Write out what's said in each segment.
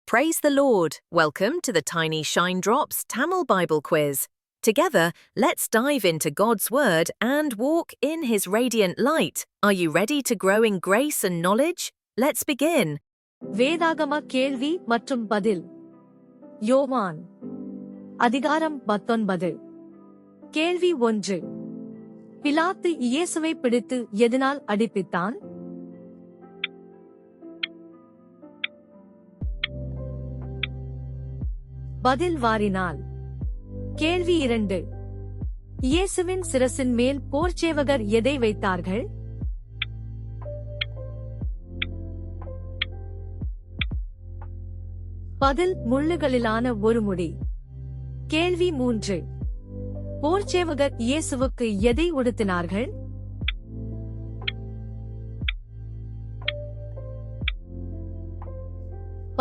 Praise the Lord! Welcome to the Tiny Shine Drops Tamil Bible Quiz. Together, let's dive into God's Word and walk in His radiant light. Are you ready to grow in grace and knowledge? Let's begin. வேதாகம கேள்வி மற்றும் பதில். யோவான் அதிகாரம் 19. கேள்வி 1. பிலாத்து இயேசுவை பிடித்து எதனால் அடிப்பித்தான்? பதில் வாரினால். கேள்வி 2. இயேசுவின் சிரசின் மேல் போர்ச்சேவகர் எதை வைத்தார்கள்? பதில் முள்ளுகளிலான ஒரு முடி. கேள்வி 3. போர்ச்சேவகர் இயேசுவுக்கு எதை உடுத்தினார்கள்?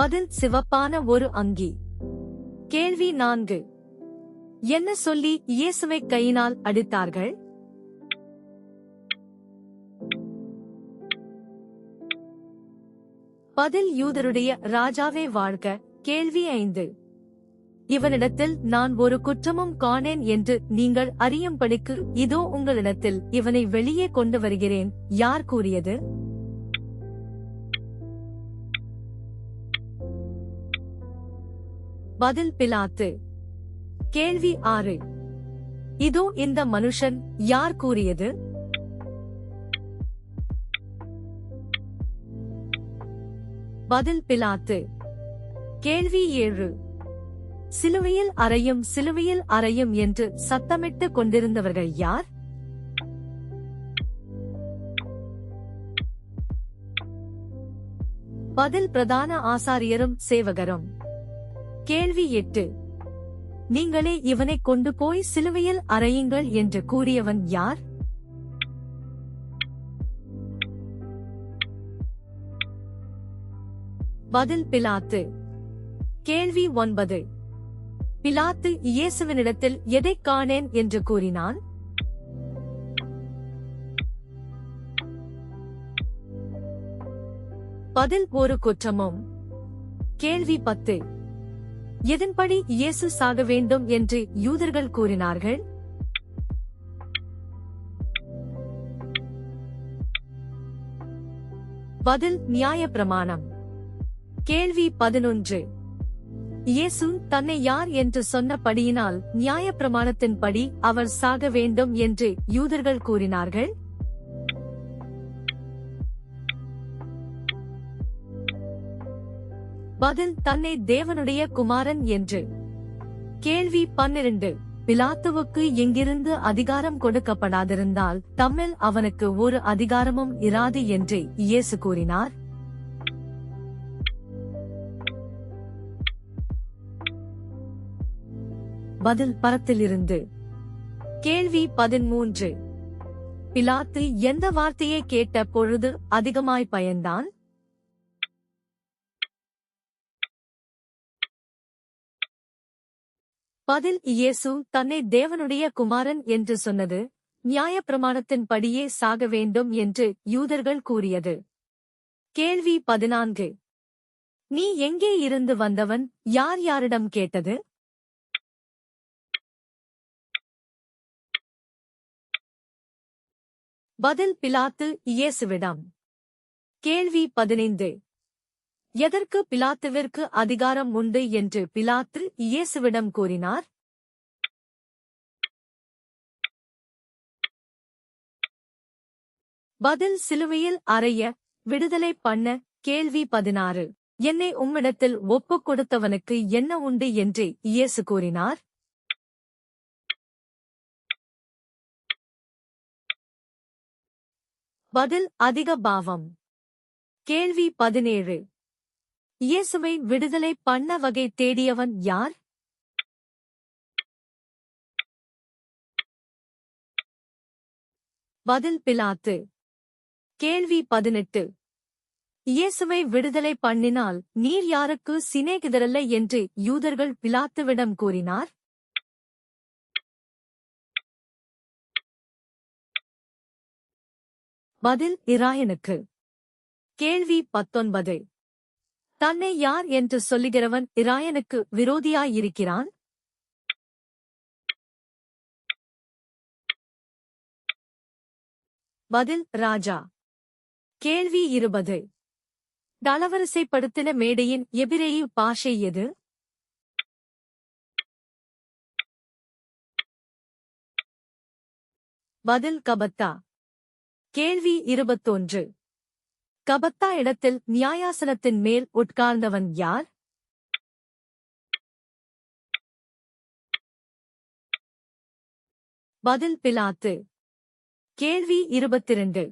பதில் சிவப்பான ஒரு அங்கி. கேள்வி 4. என்ன சொல்லி இயேசுவை கையினால் அடித்தார்கள்? பதில் யூதருடைய ராஜாவே வாழ்க. கேள்வி 5. இவனிடத்தில் நான் ஒரு குற்றமும் காணேன் என்று நீங்கள் அறியும்படிக்கு இதோ உங்களிடத்தில் இவனை வெளியே கொண்டு வருகிறேன். யார் கூறியது? பதில் பிலாத்து. கேள்வி 6. இதோ இந்த மனுஷன், யார் கூறியது? பதில் பிலாத்து. கேள்வி 7. சிலுவையில் அறையும் சிலுவையில் அறையும் என்று சத்தமிட்டுக் கொண்டிருந்தவர்கள் யார்? பதில் பிரதான ஆசாரியரும் சேவகரும். கேள்வி 8. நீங்களே இவனை கொண்டு போய் சிலுவையில் அறையுங்கள் என்று கூறியவன் யார்? பதில் பிலாத்து. கேள்வி 9. பிலாத்து இயேசுவினிடத்தில் எதைக் காணேன் என்று கூறினான்? பதில் ஒரு குற்றமும். கேள்வி 10. எதன்படி இயேசு சாக வேண்டும் என்று யூதர்கள் கூறினார்கள்? பதில் நியாயப்பிரமாணம். கேள்வி 11. இயேசு தன்னை யார் என்று சொன்னபடியினால் நியாயப்பிரமாணத்தின்படி அவர் சாக வேண்டும் என்று யூதர்கள் கூறினார்கள்? பதில் தன்னை தேவனுடைய குமாரன் என்று. கேள்வி 12. பிலாத்துவுக்கு எங்கிருந்து அதிகாரம் கொடுக்கப்படாதிருந்தால் தம்மில் அவனுக்கு ஒரு அதிகாரமும் இராது என்று இயேசு கூறினார்? பதில் பரத்திலிருந்து. கேள்வி 13. பிலாத்து எந்த வார்த்தையை கேட்ட பொழுது அதிகமாய் பயந்தான்? பதில் இயேசு தன்னை தேவனுடைய குமாரன் என்று சொன்னது நியாயப்பிரமாணத்தின்படியே சாக வேண்டும் என்று யூதர்கள் கூறியது. கேள்வி 14. நீ எங்கே இருந்து வந்தவன்? யார் யாரிடம் கேட்டது? பதில் பிலாத்து இயேசுவிடம். கேள்வி 15. எதற்கு பிலாத்துவிற்கு அதிகாரம் உண்டு என்று பிலாத்து இயேசுவிடம் கூறினார்? பதில் சிலுவையில் அறைய, விடுதலை பண்ண. கேள்வி 16. என்னை உம்மிடத்தில் ஒப்புக் கொடுத்தவனுக்கு என்ன உண்டு என்று இயேசு கூறினார்? பதில் அதிக பாவம். கேள்வி 17. இயேசுவை விடுதலை பண்ண வகை தேடியவன் யார்? பதில் பிலாத்து. கேள்வி 18. இயேசுவை விடுதலை பண்ணினால் நீர் யாருக்கு சிநேகிதரல்ல என்று யூதர்கள் பிலாத்துவிடம் கூறினார்? பதில் இராயனுக்கு. கேள்வி 19. தன்னை யார் என்று சொல்லுகிறவன் இராயனுக்கு விரோதியாயிருக்கிறான்? பதில் ராஜா. கேள்வி 20. தளவரிசைப்படுத்தின மேடையின் எபிரேய பாஷை எது? பதில் கபத்தா. கேள்வி 21. கபத்தா இடத்தில் நியாயாசனத்தின் மேல் உட்கார்ந்தவன் யார்? பதில் பிலாத்து. கேள்வி 22.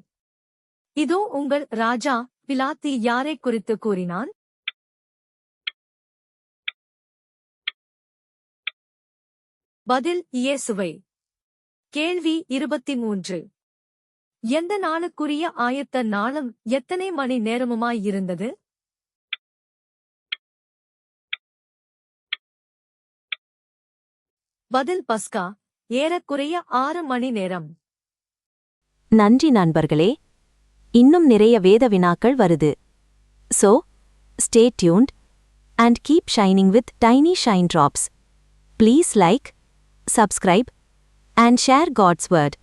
இதோ உங்கள் ராஜா. பிலாத்து யாரை குறித்து கூறினான்? பதில் இயேசுவை. கேள்வி 23. எந்த நாளுக்குரிய ஆயத்த நாளும் எத்தனை மணி நேரமுமாயிருந்தது? பதில் பஸ்கா. ஏறக்குறைய 6 மணி நேரம். நன்றி நண்பர்களே. இன்னும் நிறைய வேத வினாக்கள் வருது. So, stay tuned and keep shining with tiny shine drops. Please like, subscribe and share God's word.